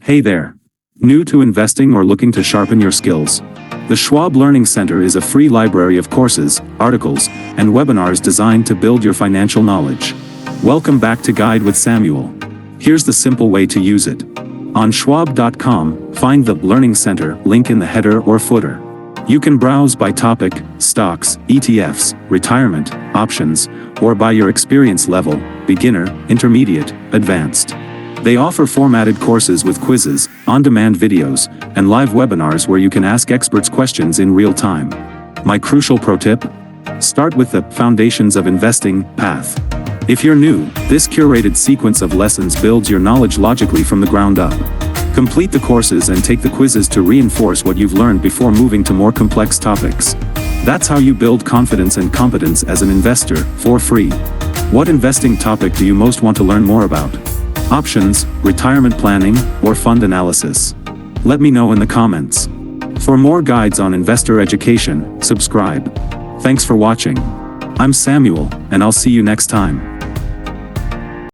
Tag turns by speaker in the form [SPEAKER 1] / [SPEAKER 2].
[SPEAKER 1] Hey there. New to investing or looking to sharpen your skills? The Schwab Learning Center is a free library of courses, articles, and webinars designed to build your financial knowledge. Welcome back to Guide with Samuel. Here's the simple way to use it. On Schwab.com, find the Learning Center link in the header or footer. You can browse by topic, stocks, ETFs, retirement, options, or by your experience level, beginner, intermediate, advanced. They offer formatted courses with quizzes, on-demand videos, and live webinars where you can ask experts questions in real time. My crucial pro tip? Start with the Foundations of Investing path. If you're new, this curated sequence of lessons builds your knowledge logically from the ground up. Complete the courses and take the quizzes to reinforce what you've learned before moving to more complex topics. That's how you build confidence and competence as an investor, for free. What investing topic do you most want to learn more about? Options, retirement planning, or fund analysis? Let me know in the comments. For more guides on investor education, subscribe. Thanks for watching. I'm Samuel, and I'll see you next time.